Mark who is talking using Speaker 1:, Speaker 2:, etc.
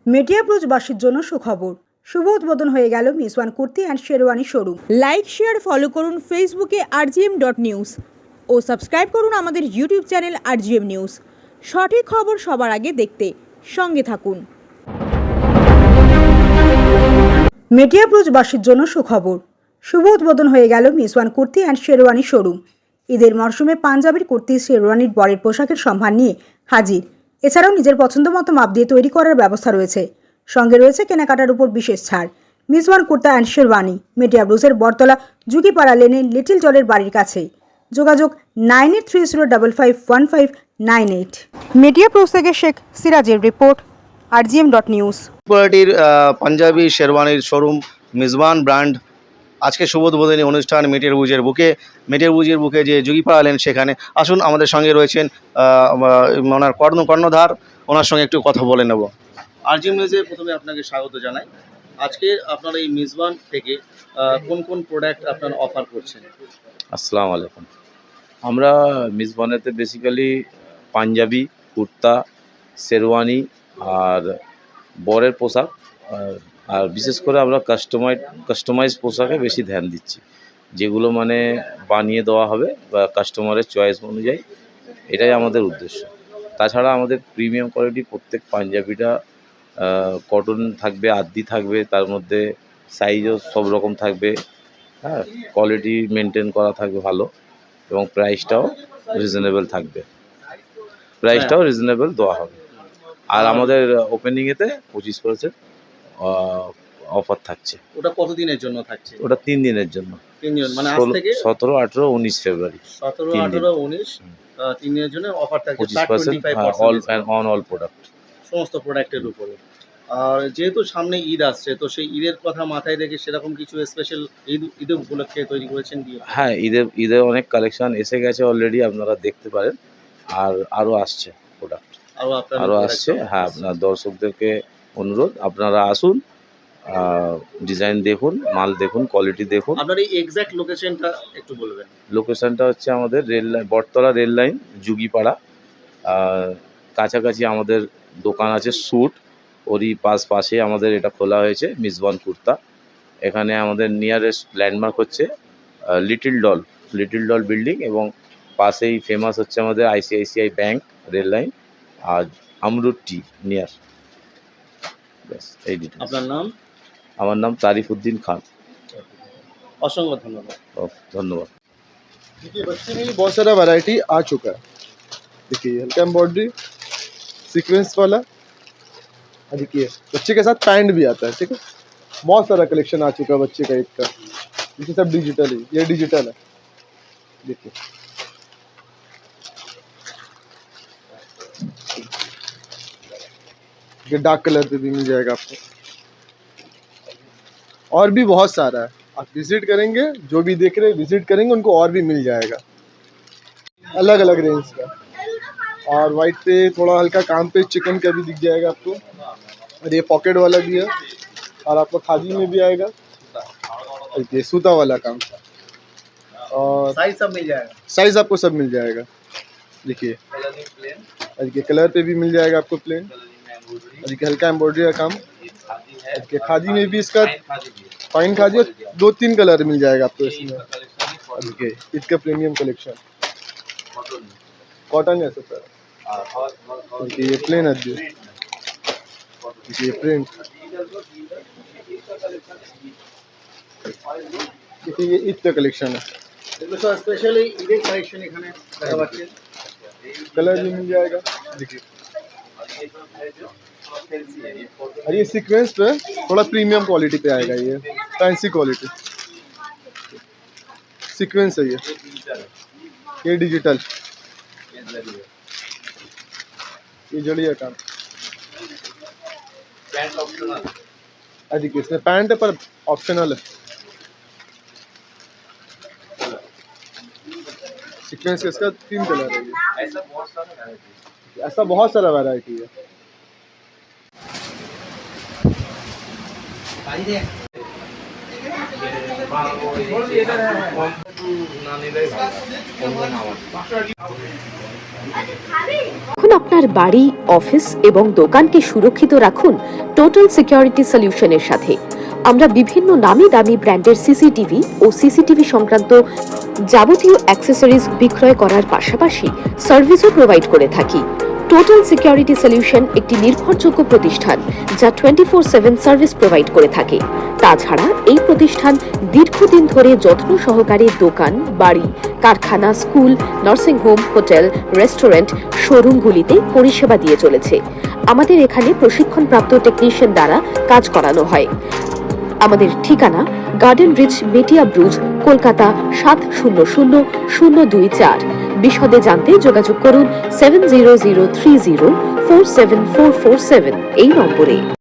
Speaker 1: মেটিয়াপুরবাসীর জন্য সুখবর। শুভ উদ্বোধন হয়ে গেল miss one kurti and sherwani showroom. Like, share, follow করুন ফেসবুকে rgm.news ও সাবস্ক্রাইব করুন আমাদের ইউটিউব চ্যানেল rgm নিউজ। সঠিক খবর সবার আগে দেখতে সঙ্গে থাকুন। মেটিয়াপুরবাসীর জন্য সুখবর। শুভ উদ্বোধন হয়ে গেল miss one kurti and sherwani showroom. ঈদের মরশুমে পাঞ্জাবির কুর্তি, শেরওয়ানির বরের পোশাকের সম্ভার নিয়ে হাজির। এছাড়াও নিজের পছন্দ মতো মাপ দিয়ে তৈরি করার ব্যবস্থা রয়েছে। সঙ্গে রয়েছে কেনাকাটার উপর বিশেষ ছাড়। Miss one kurta and sherwani, মেটিয়াপুরের বটতলা যুগিপাড়া লেনে লিটিল জলের বাড়ির কাছেই। যোগাযোগ 9830551598। মেটিয়াপুর থেকে শেখ সিরাজের রিপোর্ট, rgm.news।
Speaker 2: কোয়ালিটির পাঞ্জাবি শেরওয়ানির শোরুম মিজওয়ান ব্র্যান্ড আজকে শুভ উদ্বোধনী অনুষ্ঠান মেটিয়ারবুজের বুকে যে যুগিপাড়া লেন সেখানে। আসুন, আমাদের সঙ্গে রয়েছেন ওনার কর্ণধার, ওনার সঙ্গে একটু কথা বলে নেব। rgm নিউজে প্রথমে আপনাকে স্বাগত জানাই। আজকে আপনারা এই মিজওয়ান থেকে কোন কোন প্রোডাক্ট আপনারা অফার করছেন?
Speaker 3: আসসালামু আলাইকুম। আমরা মিজওয়ানেতে বেসিক্যালি পাঞ্জাবি, কুর্তা, শেরওয়ানি আর বরের পোশাক আর বিশেষ করে আমরা কাস্টমাইজ পোশাকে বেশি ধ্যান দিচ্ছি, যেগুলো মানে বানিয়ে দেওয়া হবে বা কাস্টমারের চয়েস অনুযায়ী। এটাই আমাদের উদ্দেশ্য। তাছাড়া আমাদের প্রিমিয়াম কোয়ালিটি প্রত্যেক পাঞ্জাবিটা কটন থাকবে, আদি থাকবে, তার মধ্যে সাইজও সব রকম থাকবে। হ্যাঁ, কোয়ালিটি মেনটেন করা থাকবে ভালো, এবং প্রাইসটাও রিজনেবল থাকবে। প্রাইসটাও রিজনেবল দেওয়া হবে। আর আমাদের ওপেনিংয়েতে 25% অফার থাকছে।
Speaker 2: ওটা কতদিনের জন্য থাকছে?
Speaker 3: ওটা 3 দিনের জন্য।
Speaker 2: 3 দিন মানে আজ থেকে
Speaker 3: 17, 18, 19 ফেব্রুয়ারি।
Speaker 2: 17, 18, 19 3 দিনের জন্য অফার থাকছে।
Speaker 3: 25% অন অল প্রোডাক্ট, সমস্ত
Speaker 2: প্রোডাক্টের উপরে। আর যেহেতু সামনে ঈদ আসছে, তো সেই ঈদের কথা মাথায় রেখে সেরকম কিছু স্পেশাল ঈদ উপলক্ষে তৈরি করেছেন কি?
Speaker 3: হ্যাঁ, ঈদের অনেক কালেকশন এসে গেছে অলরেডি, আপনারা দেখতে পারেন। আর আরও আসছে প্রোডাক্ট, আরও আসছে। হ্যাঁ, আপনার দর্শকদেরকে অনুরোধ, আপনারা আসুন, ডিজাইন দেখুন, মাল দেখুন, কোয়ালিটি দেখুন।
Speaker 2: আপনার এই এক্স্যাক্ট লোকেশনটা একটু বলবেন?
Speaker 3: লোকেশনটা হচ্ছে আমাদের বটতলা রেল লাইন, যুগিপাড়া। কাছাকাছি আমাদের দোকান আছে স্যুট, ওরই পাশে আমাদের এটা খোলা হয়েছে মিজওয়ান কুর্তা। এখানে আমাদের নিয়ারেস্ট ল্যান্ডমার্ক হচ্ছে লিটিল ডল বিল্ডিং, এবং পাশেই ফেমাস হচ্ছে আমাদের ICICI ব্যাংক, রেল লাইন, আর আমরুট টি নিয়ার। ব্যাস, এই ডিটেলস।
Speaker 2: আপনার নাম?
Speaker 3: আমার নাম তারিফউদ্দিন খান।
Speaker 2: অসংখ্য ধন্যবাদ।
Speaker 3: ধন্যবাদ।
Speaker 4: देखिए बच्चे में बहुत सारा वैरायटी आ चुका है। देखिए हल्का एम्ब्रॉयडरी सीक्वेंस वाला, देखिए बच्चे के साथ पैंट भी आता है। ठीक है, बहुत सारा कलेक्शन आ चुका है बच्चे का ईद का। देखिए सब डिजिटल है, ये डिजिटल है। देखिए ये डार्क कलर पे भी मिल जाएगा आपको, और भी बहुत सारा है। आप विजिट करेंगे, जो भी देख रहे हैं विजिट करेंगे, उनको और भी मिल जाएगा अलग अलग रेंज का। और वाइट पे थोड़ा हल्का काम पे चिकन का भी दिख जाएगा आपको, और ये पॉकेट वाला भी है, और आपको खादी में भी आएगा। ये सूता वाला काम, और
Speaker 2: साइज सब मिल जाएगा।
Speaker 4: साइज आपको सब मिल जाएगा। देखिए कलर पे भी मिल जाएगा आपको प्लेन, और देखिए हल्का एम्ब्रॉयडरी का काम। देखिए खादी में भी इसका फाइन खादी, और 2-3 कलर मिल जाएगा आपको इसमें। देखिए इसका प्रीमियम कलेक्शन कॉटन है सब। देखिए ये प्लेन है, देखिए प्रिंट। देखिए ये ईद का कलेक्शन है,
Speaker 2: स्पेशली ঈদের কালেকশন এখানে দেখা যাচ্ছে।
Speaker 4: कलर भी मिल जाएगा। देखिए और ये सीक्वेंस पे थोड़ा प्रीमियम क्वालिटी पे आएगा, ये फैंसी क्वालिटी सीक्वेंस है। ये डिजिटल, ये जड़िया काम। देखिए इसमें पैंट है पर ऑप्शनल है। सीक्वेंस इसका 3 कलर है। ऐसा बहुत सारा वैरायटी है।
Speaker 5: এখন আপনার বাড়ি, অফিস এবং দোকানকে সুরক্ষিত রাখুন টোটাল সিকিউরিটি সলিউশনের সাথে। আমরা বিভিন্ন নামি দামি ব্র্যান্ডের সিসিটিভি ও সিসিটিভি সংক্রান্ত যাবতীয় অ্যাক্সেসরিজ বিক্রয় করার পাশাপাশি সার্ভিসও প্রোভাইড করে থাকি। টোটাল সিকিউরিটি সলিউশন একটি নির্ভরযোগ্য প্রতিষ্ঠান যা 24/7 সার্ভিস প্রোভাইড করে থাকে। তাছাড়া এই প্রতিষ্ঠান দীর্ঘদিন ধরে যত্ন সহকারে দোকান, বাড়ি, কারখানা, school, nursing home, hotel, restaurant, শোরুমগুলিতে পরিষেবা দিয়ে চলেছে। আমাদের এখানে প্রশিক্ষণপ্রাপ্ত টেকনিশিয়ান দ্বারা কাজ করানো হয়। আমাদের ঠিকানা গার্ডেন রিচ, মেটিয়া ব্রুজ, কলকাতা 700024। বিশদে জানতে যোগাযোগ করুন 7003047447 এই নম্বরে।